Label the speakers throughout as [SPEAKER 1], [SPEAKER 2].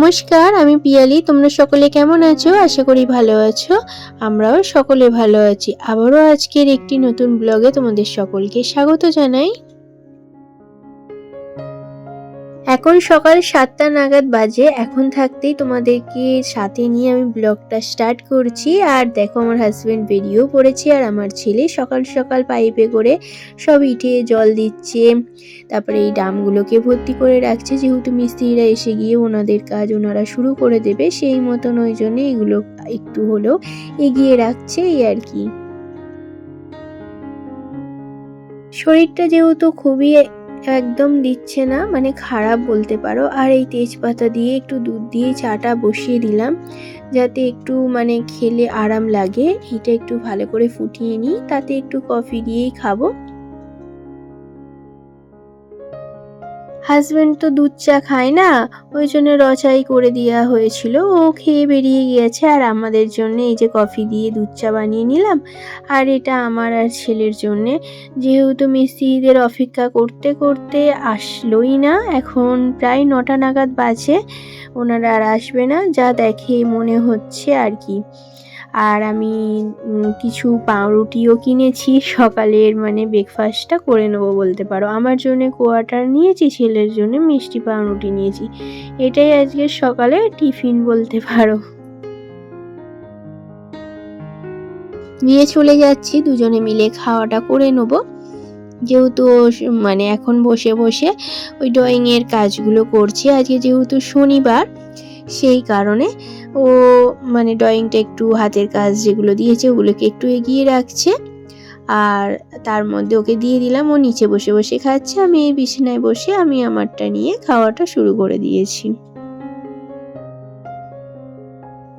[SPEAKER 1] নমস্কার, আমি পিয়ালি। তোমরা সকলে কেমন আছো? আশা করি ভালো আছো। আমরাও সকলে ভালো আছি। আবারও আজকের একটি নতুন ব্লগে তোমাদের সকলকে স্বাগত জানাই। এখন সকাল 7টা নাগাদ বাজে। এখন থাকতেই তোমাদেরকে সাথে নিয়ে আমি ব্লগটা স্টার্ট করছি। আর দেখো, আমার হাজব্যান্ড বেরিয়েও পড়েছে আর আমার ছেলে সকাল সকাল পাইপে করে সব ইটে জল দিচ্ছে। তারপরে এই ড্রামগুলোকে ভর্তি করে রাখছে, যেহেতু মিস্ত্রিরা এসে গিয়ে ওনাদের কাজ ওনারা শুরু করে দেবে, সেই মতন ওই জন্য এগুলো একটু হলেও এগিয়ে রাখছে, এই আর কি। শরীরটা যেহেতু খুবই একদম দিচ্ছে না, মানে খারাপ বলতে পারো। আর এই তেজপাতা দিয়ে একটু দুধ দিয়ে চাটা বসিয়ে দিলাম, যাতে একটু মানে খেলে আরাম লাগে। এটা একটু ভালো করে ফুটিয়ে নিই, তাতে একটু কফি দিয়েই খাবো। হাজব্যান্ড তো দুধ চা খায় না, ওই জন্য রচাই করে দেওয়া হয়েছিল। ও খেয়ে বেরিয়ে গিয়েছে, আর আমাদের জন্য এই যে কফি দিয়ে দুধ চা বানিয়ে নিলাম। আর এটা আমার আর ছেলের জন্যে, যেহেতু মিস্ত্রিদের অপেক্ষা করতে করতে আসলোই না। এখন প্রায় 9টা নাগাদ বাজে, ওনারা আর আসবে না যা দেখে মনে হচ্ছে আর কি। আর আমি কিছু পাউরুটিও কিনেছি, সকালের মানে ব্রেকফাস্টটা করে নেবো বলতে পারো। আমার জন্য কোয়াটার নিয়েছি, ছেলের জন্য মিষ্টি পাউরুটি নিয়েছি। এটাই আজকে সকালে টিফিন বলতে পারো। নিয়ে চলে যাচ্ছি, দুজনে মিলে খাওয়াটা করে নেবো। যেহেতু মানে এখন বসে বসে ওই ড্রয়িংয়ের কাজগুলো করছি। আজকে যেহেতু শনিবার, সেই কারণে ও মানে ড্রয়িংটা একটু হাতের কাজ যেগুলো দিয়েছে ওগুলোকে একটু এগিয়ে রাখছে। আর তার মধ্যে ওকে দিয়ে দিলাম, ও নিচে বসে বসে খাচ্ছে, আমি এই বিছানায় বসে আমি আমারটা নিয়ে খাওয়াটা শুরু করে দিয়েছি।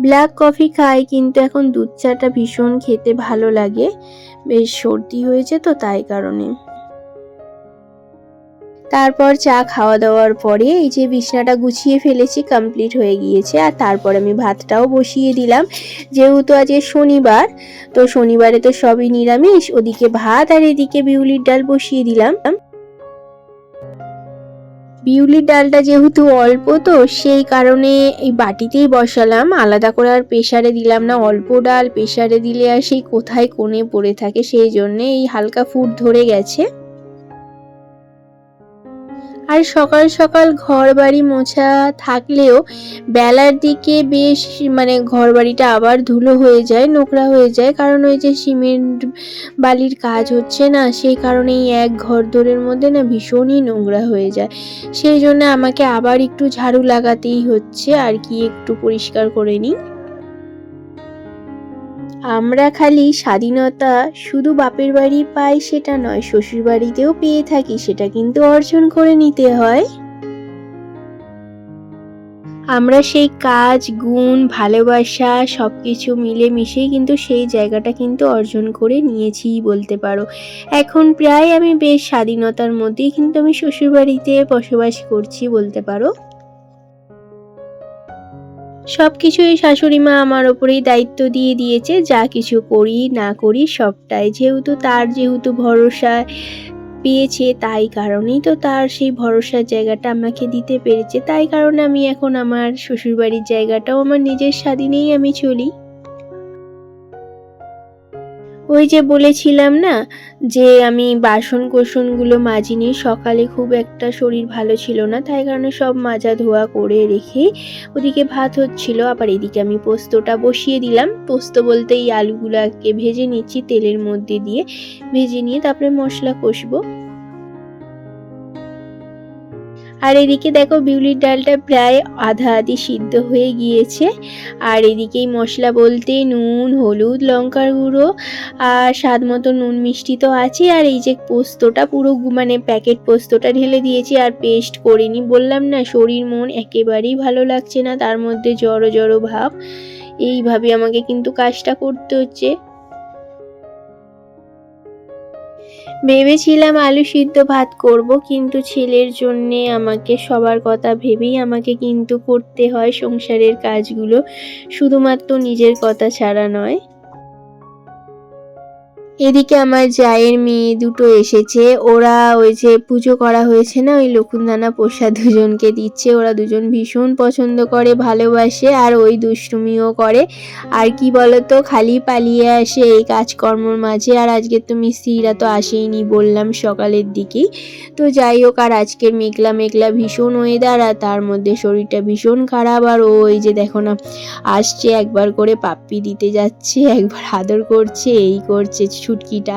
[SPEAKER 1] ব্ল্যাক কফি খাই, কিন্তু এখন দুধ চাটা ভীষণ খেতে ভালো লাগে। বেশ সর্দি হয়েছে তো, তাই কারণে। তারপর চা খাওয়া দাওয়ার পরে এই যে বিছানাটা গুছিয়ে ফেলেছি, কমপ্লিট হয়ে গিয়েছে। আর তারপর আমি ভাতটাও বসিয়ে দিলাম, যেহেতু আজকে শনিবার, তো শনিবারে তো সবই নিরামিষ। ওদিকে ভাত আর এদিকে বিউলির ডাল বসিয়ে দিলাম। বিউলির ডালটা যেহেতু অল্প, তো সেই কারণে এই বাটিতেই বসালাম, আলাদা করে আর প্রেসারে দিলাম না। অল্প ডাল প্রেসারে দিলে আর সেই কোথায় কোণে পড়ে থাকে, সেই জন্যে এই হালকা ফুট ধরে গেছে। আর সকাল সকাল ঘর বাড়ি মোছা থাকলেও বেলার দিকে বেশ মানে ঘর বাড়িটা আবার ধুলো হয়ে যায়, নোংরা হয়ে যায়। কারণ ওই যে সিমেন্ট বালির কাজ হচ্ছে না, সেই কারণেই এক ঘর দোরের মধ্যে না ভীষণই নোংরা হয়ে যায়। সেই জন্য আমাকে আবার একটু ঝাড়ু লাগাতেই হচ্ছে আর কি, একটু পরিষ্কার করে নিই। আমরা খালি স্বাধীনতা শুধু বাপের বাড়ি পাই সেটা নয়, শ্বশুর বাড়িতেও পেয়ে থাকি, সেটা কিন্তু অর্জন করে নিতে হয়। আমরা সেই কাজ, গুণ, ভালোবাসা সবকিছু মিলে মিশেই কিন্তু সেই জায়গাটা কিন্তু অর্জন করে নিয়েছিই বলতে পারো। এখন প্রায় আমি বেশ স্বাধীনতার মধ্যেই কিন্তু আমি শ্বশুর বাড়িতে বসবাস করছি বলতে পারো। সবকিছুই শাশুড়ি মা আমার ওপরেই দায়িত্ব দিয়ে দিয়েছে, যা কিছু করি না করি সবটাই। যেহেতু ভরসা পেয়েছে, তাই কারণেই তো তার সেই ভরসার জায়গাটা আমাকে দিতে পেরেছে। তাই কারণে আমি এখন আমার শ্বশুরবাড়ির জায়গাটাও আমার নিজের স্বাধীনেই আমি চলি। ওই যে বলেছিলাম না যে আমি বাসন কোসনগুলো মাজিনি, সকালে খুব একটা শরীর ভালো ছিল না, তাই কারণে সব মাজা ধোয়া করে রেখে ওদিকে ভাত হচ্ছিল। আবার এদিকে আমি পোস্তটা বসিয়ে দিলাম। পোস্ত বলতে এই আলুগুলোকে ভেজে নিচ্ছি, তেলের মধ্যে দিয়ে ভেজে নিয়ে তারপরে মশলা কষবো। আর এদিকে দেখো, বিউলির ডালটা প্রায় আধা আধি সিদ্ধ হয়ে গিয়েছে। আর এদিকেই মশলা বলতে নুন, হলুদ, লঙ্কার গুঁড়ো আর স্বাদ মতো নুন মিষ্টি তো আছে। আর এই যে পোস্তটা পুরো মানে প্যাকেট পোস্তটা ঢেলে দিয়েছি, আর পেস্ট করিনি। বললাম না, শরীর মন একেবারেই ভালো লাগছে না, তার মধ্যে জড়ো জড়ো ভাব। এইভাবে আমাকে কিন্তু কাজটা করতে হচ্ছে। ভেবেছিলাম আলু সিদ্ধ ভাত করব, কিন্তু ছেলের জন্যে আমাকে সবার কথা ভেবেই আমাকে কিন্তু করতে হয় সংসারের কাজগুলো, শুধুমাত্র নিজের কথা ছাড়া নয়। এদিকে আমার জায়ের মেয়ে দুটো এসেছে, ওরা ওই যে পুজো করা হয়েছে না, ওই লকুনদানা প্রসাদ দুজনকে দিচ্ছে। ওরা দুজন ভীষণ পছন্দ করে, ভালোবাসে, আর ওই দুষ্টুমিও করে। আর কি বলতো, খালি পালিয়ে আসে এই কাজকর্মর মাঝে। আর আজকে তো মিস্ত্রিরা তো আসেইনি, বললাম সকালের দিকেই। তো যাই হোক, আর আজকের মেঘলা মেঘলা ভীষণ ওয়েদার, আর তার মধ্যে শরীরটা ভীষণ খারাপ। আর ও এই যে দেখো না, আসছে, একবার করে পাপ্পি দিতে যাচ্ছে, একবার আদর করছে, এই করছে। ছুটকিটা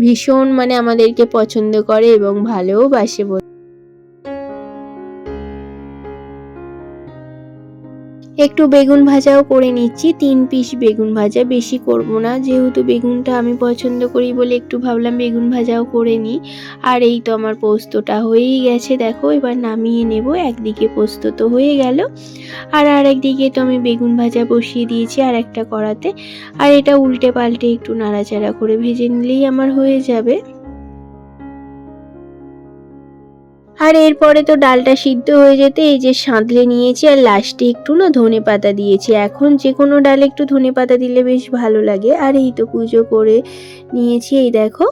[SPEAKER 1] ভীষণ মানে আমাদেরকে পছন্দ করে এবং ভালোবাসে। একটু বেগুন ভাজাও করে নিচ্ছি, 3 পিস বেগুন ভাজা, বেশি করব না, যেহেতু বেগুনটা আমি পছন্দ করি বলে একটু ভাবলাম বেগুন ভাজাও করে নিই। আর এই তো আমার পোস্তটা হয়েই গেছে, দেখো এবার নামিয়ে নেব। একদিকে পোস্ত তো হয়ে গেল, আর আরেকদিকে তো আমি বেগুন ভাজা বসিয়ে দিয়েছি আর একটা কড়াতে। আর এটা উল্টে পাল্টে একটু নাড়াচাড়া করে ভেজে নিলেই আমার হয়ে যাবে। আর এরপরে তো ডালটা সিদ্ধ হয়ে যেতে এই যে সাঁতলে নিয়েছি, আর লাস্টে একটু না ধনেপাতা দিয়েছি। এখন যে কোনো ডালে একটু ধনেপাতা দিলে বেশ ভালো লাগে। আর এই তো পুজো করে নিয়েছি, এই দেখো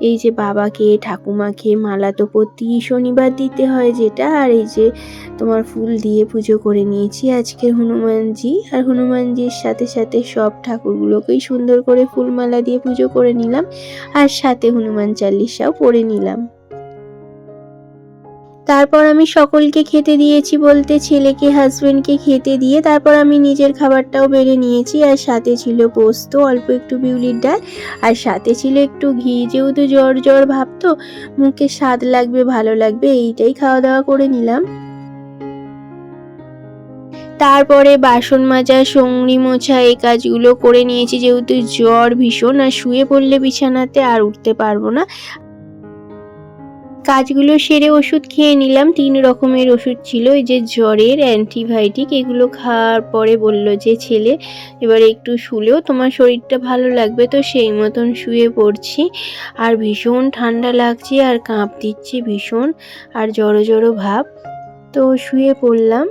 [SPEAKER 1] এই যে বাবাকে ঠাকুমাকে মালা তো প্রতি শনিবার দিতে হয় যেটা, আর এই যে তোমার ফুল দিয়ে পুজো করে নিয়েছি আজকের হনুমানজি। আর হনুমানজির সাথে সাথে সব ঠাকুরগুলোকেই সুন্দর করে ফুলমালা দিয়ে পুজো করে নিলাম, আর সাথে হনুমান চালিশাও পড়ে নিলাম। তারপর আমি সকলকে খেতে দিয়েছি, বলতে ছেলেকে, হাজবেন্ডকে খেতে দিয়ে তারপর আমি নিজের খাবারটাও বেড়ে নিয়েছি। আর সাথে ছিল পোস্ত, অল্প একটু বিউলির ডাল, আর সাথে ছিল একটু ঘি। যেহেতু জ্বর জ্বর ভাব, তো মুখে স্বাদ লাগবে, ভালো লাগবে, এইটাই খাওয়া দাওয়া করে নিলাম। তারপরে বাসন মাজা, সঙ্গড়ি মোছা, এই কাজগুলো করে নিয়েছি, যেহেতু জ্বর ভীষণ, আর শুয়ে পড়লে বিছানাতে আর উঠতে পারবো না। কাজগুলো সেরে ওষুধ খেয়ে নিলাম, 3 রকমের ওষুধ ছিল, এই যে জ্বরের, অ্যান্টিবায়োটিক। এগুলো খাওয়ার পরে বলল যে ছেলে এবার একটু শুলেও তোমার শরীরটা ভালো লাগবে, তো সেই মতন শুয়ে পড়ছি। আর ভীষণ ঠান্ডা লাগছে, আর কাঁপ দিচ্ছে ভীষণ, আর জড়ো জড়ো ভাব, তো শুয়ে পড়লাম।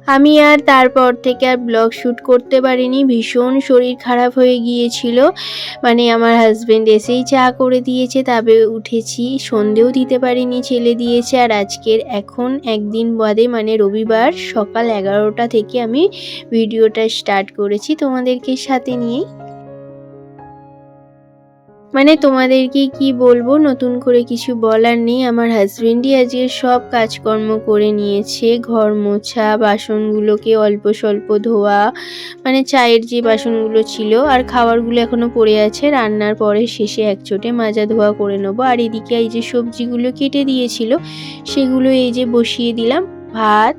[SPEAKER 1] আমি আর তারপর থেকে আর ব্লগ শ্যুট করতে পারিনি, ভীষণ শরীর খারাপ হয়ে গিয়েছিল। মানে আমার হাজবেন্ড এসেই চা করে দিয়েছে, তবে উঠেছি, সন্ধেও দিতে পারিনি, ছেলে দিয়েছে। আর আজকের এখন একদিন বাদে মানে রবিবার সকাল 11টা থেকে আমি ভিডিওটা স্টার্ট করেছি তোমাদেরকে সাথে নিয়েই। মানে তোমাদেরকে কি বলবো, নতুন করে কিছু বলার নেই। আমার হাজবেন্ডই আজকে সব কাজকর্ম করে নিয়েছে, ঘর মোছা, বাসনগুলোকে অল্প স্বল্প ধোয়া, মানে চায়ের যে বাসনগুলো ছিল, আর খাবারগুলো এখনো পড়ে আছে, রান্নার পরে শেষে একচোটে মাজা ধোয়া করে নেবো। আর এদিকে এই যে সবজিগুলো কেটে দিয়েছিল, সেগুলো এই যে বসিয়ে দিলাম, ভাত,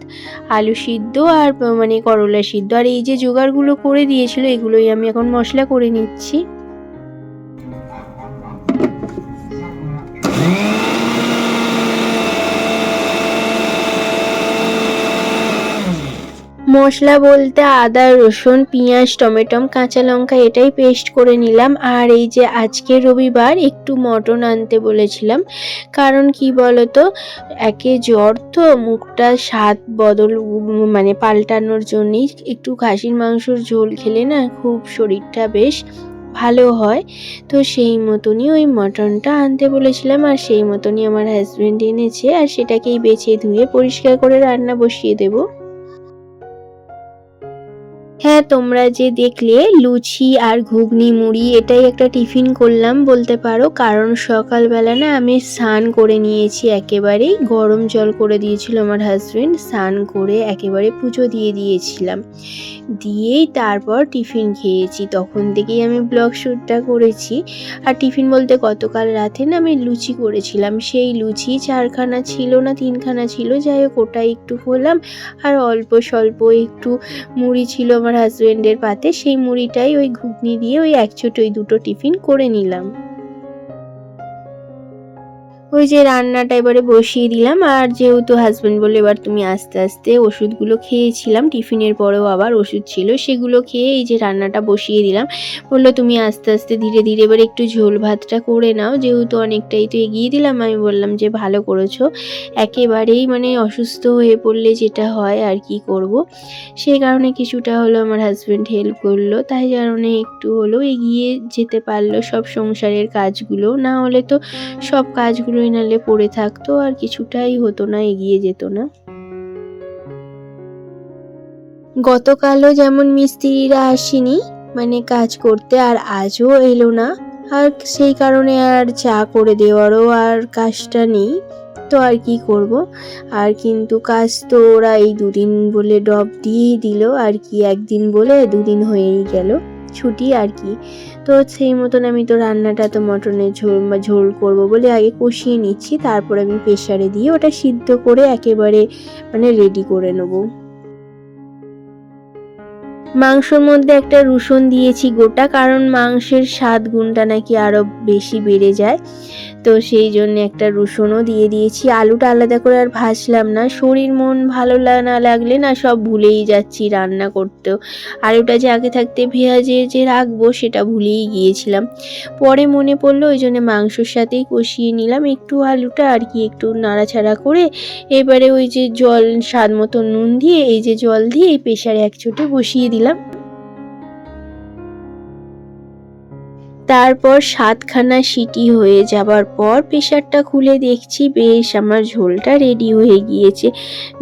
[SPEAKER 1] আলু সিদ্ধ, আর মানে করলা সিদ্ধ। আর এই যে জোগাড়গুলো করে দিয়েছিল, এগুলোই আমি এখন মশলা করে নিচ্ছি। মশলা বলতে আদা, রসুন, পেঁয়াজ, টমেটো, কাঁচা লঙ্কা, এটাই পেস্ট করে নিলাম। আর এই যে আজকে রবিবার একটু মটন আনতে বলেছিলাম, কারণ কি বলতো, একে জ্বর তো, মুখটা স্বাদ বদল মানে পাল্টানোর জন্যই একটু খাসির মাংসর ঝোল খেলে না খুব শরীরটা বেশ ভালো হয়। তো সেই মতনই ওই মটনটা আনতে বলেছিলাম, আর সেই মতনই আমার হাজবেন্ড এনেছে, আর সেটাকেই বেছে ধুয়ে পরিষ্কার করে রান্না বসিয়ে দেবো। হ্যাঁ, তোমরা যে দেখলে লুচি আর ঘুগনি মুড়ি, এটাই একটা টিফিন করলাম বলতে পারো। কারণ সকালবেলা না আমি স্নান করে নিয়েছি, একেবারেই গরম জল করে দিয়েছিল আমার হাজবেন্ড, স্নান করে একেবারে পুজো দিয়ে দিয়েছিলাম, দিয়েই তারপর টিফিন খেয়েছি। তখন থেকেই আমি ব্লগ শ্যুটটা করেছি। আর টিফিন বলতে গতকাল রাতে না আমি লুচি করেছিলাম, সেই লুচি 4খানা ছিল না 3খানা ছিল, যাই হোক ওটাই একটু করলাম। আর অল্প স্বল্প একটু মুড়ি ছিল আমার হাজবেন্ডের পাতে, সেই মুড়িটাই ওই ঘুগনি দিয়ে ওই একচোট ওই দুটো টিফিন করে নিলাম। ওই যে রান্নাটা এবারে বসিয়ে দিলাম। আর যেহেতু হাজব্যান্ড বললো এবার তুমি আস্তে আস্তে, ওষুধগুলো খেয়েছিলাম টিফিনের পরেও আবার ওষুধ ছিল, সেগুলো খেয়ে এই যে রান্নাটা বসিয়ে দিলাম। বললো তুমি আস্তে আস্তে ধীরে ধীরে এবার একটু ঝোল ভাতটা করে নাও, যেহেতু অনেকটাই তো এগিয়ে দিলাম। আমি বললাম যে ভালো করেছো, একেবারেই মানে অসুস্থ হয়ে পড়লে যেটা হয় আর কি করব, সেই কারণে কিছুটা হলো আমার হাজব্যান্ড হেল্প করলো, তাই কারণে একটু হলেও এগিয়ে যেতে পারলো সব সংসারের কাজগুলো। না হলে তো সব কাজগুলোই নালে পড়ে থাকতো আর কিছুটাই হতো না, এগিয়ে যেত না। গতকালও যেমন মিস্ত্রিরা আসেনি মানে কাজ করতে, আর আজও এলো না, আর সেই কারণে আর চা করে দেওয়ারও আর কাজটা নেই, তো আর কি করব। আর কিন্তু কাজ তো ওরা এই দুদিন বলে ড্রপ দিয়েই দিল আর কি, একদিন বলে দুদিন হয়েই গেল ছুটি আর কি। তো সেই মতন আমি তো রান্নাটা তো মটনের ঝোল করব বলে আগে কষিয়ে নিচ্ছি, তারপর আমি প্রেসারে দিয়ে ওটা সিদ্ধ করে একেবারে মানে রেডি করে নেবো। মাংসর মধ্যে একটা রসুন দিয়েছি গোটা, কারণ মাংসের স্বাদ গুণটা নাকি আরো বেশি বেড়ে যায়, তো সেই জন্য একটা রসুনও দিয়ে দিয়েছি। আলুটা আলাদা করে আর ভাজলাম না, শরীর মন ভালো না লাগলে না সব ভুলেই যাচ্ছি রান্না করতেও। আলুটা যে আগে থাকতে ভেজে যে রাখবো সেটা ভুলেই গিয়েছিলাম, পরে মনে পড়লো, ওই জন্য মাংসর সাথেই কষিয়ে নিলাম একটু আলুটা আর কি, একটু নাড়াচাড়া করে এবারে ওই যে জল স্বাদ মতো নুন দিয়ে এই যে জল দিয়ে এই প্রেসারে এক চোটে বসিয়ে দিলাম। তারপর 7খানা সিটি হয়ে যাবার পর প্রেসারটা খুলে দেখছি বেশ আমার ঝোলটা রেডি হয়ে গিয়েছে,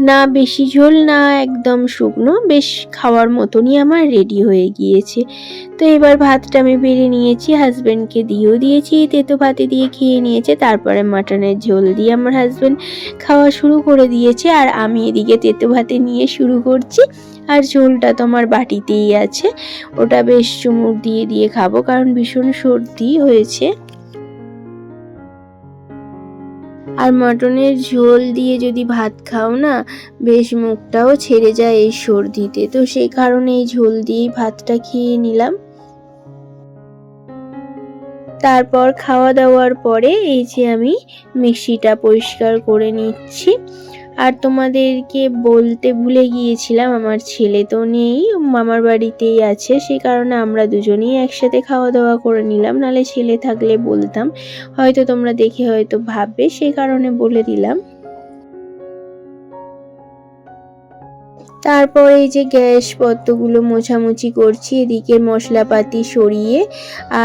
[SPEAKER 1] না বেশি ঝোল না একদম শুকনো, বেশ খাওয়ার মতনই আমার রেডি হয়ে গিয়েছে। তো এবার ভাতটা আমি বেড়ে নিয়েছি, হাজব্যান্ডকে দিয়েও দিয়েছি, তেতো ভাতে দিয়ে খেয়ে নিয়েছে। তারপরে মাটনের ঝোল দিয়ে আমার হাজব্যান্ড খাওয়া শুরু করে দিয়েছে, আর আমি এদিকে তেতো ভাতে নিয়ে শুরু করছি। আর ঝোলটা তো আমার বাটিতেই আছে, ওটা বেশ চুমুক দিয়ে দিয়ে খাবো, কারণ ভীষণ সর্দি হয়েছে। আর মটনের ঝোল দিয়ে যদি ভাত খাও না বেশ মুখটাও ছেড়ে যায় এই সর্দিতে, তো সেই কারণে এই ঝোল দিয়েই ভাতটা খেয়ে নিলাম। তারপর খাওয়া দাওয়ার পরে এই যে আমি মিক্সিটা পরিষ্কার করে নিচ্ছি। আর তোমাদেরকে বলতে ভুলে গিয়েছিলাম, আমার ছেলে তো নেই, মামার বাড়িতেই আছে, সেই কারণে আমরা দুজনেই একসাথে খাওয়া দাওয়া করে নিলাম, নাহলে ছেলে থাকলে বলতাম, হয়তো তোমরা দেখে হয়তো ভাববে, সেই কারণে বলে দিলাম। তারপর এই যে গ্যাস পত্রগুলো মোছামুছি করছি, এদিকে মশলাপাতি সরিয়ে।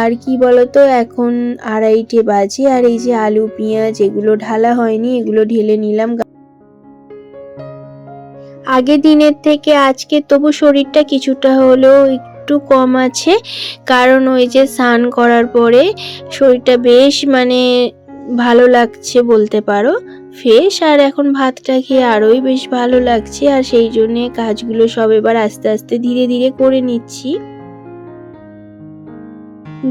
[SPEAKER 1] আর কি বলতো এখন 2:30 বাজে, আর এই যে আলু পেঁয়াজ এগুলো ঢালা হয়নি, এগুলো ঢেলে নিলাম। আগের দিনের থেকে আজকে তবু শরীরটা কিছুটা হলেও একটু কম আছে, কারণ ওই যে স্নান করার পরে শরীরটা বেশ মানে ভালো লাগছে বলতে পারো, ফ্রেশ। আর এখন ভাতটা খেয়ে আরোই বেশ ভালো লাগছে, আর সেই জন্যে কাজগুলো সব এবার আস্তে আস্তে ধীরে ধীরে করে নিচ্ছি।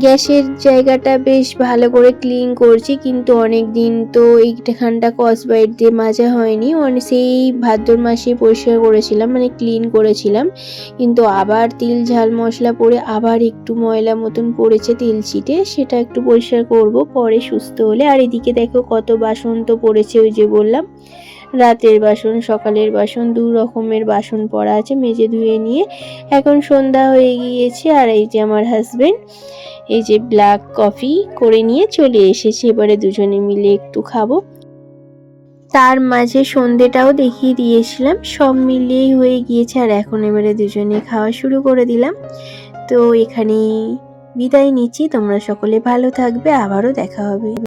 [SPEAKER 1] গ্যাসের জায়গাটা বেশ ভালো করে ক্লিন করছি, কিন্তু অনেক দিন তো এইখানটা স্কচব্রাইট দিয়ে মাজা হয়নি, সেই ভাদ্র মাসে পরিষ্কার করেছিলাম মানে ক্লিন করেছিলাম, কিন্তু আবার তেল ঝাল মশলা পড়ে আবার একটু ময়লা মতন পড়েছে তেল ছিটে, সেটা একটু পরিষ্কার করব পরে সুস্থ হলে। আর এদিকে দেখো কত বাসন তো পড়েছে, ওই যে বললাম রাতের বাসন সকালের বাসন 2 রকমের বাসন পড়া আছে, মেজে ধুয়ে নিয়ে এখন সন্ধ্যা হয়ে গিয়েছে। আর এই যে আমার হাজবেন্ড এই যে ব্ল্যাক কফি করে নিয়ে চলে এসেছে, এবারে দুজনে মিলে একটু খাবো। তার মাঝে সন্ধেটাও দেখিয়ে দিয়েছিলাম, সব মিলিয়েই হয়ে গিয়েছে, আর এখন এবারে দুজনে খাওয়া শুরু করে দিলাম। তো এখানেই বিদায় নিচ্ছি, তোমরা সকলে ভালো থাকবে, আবারও দেখা হবে।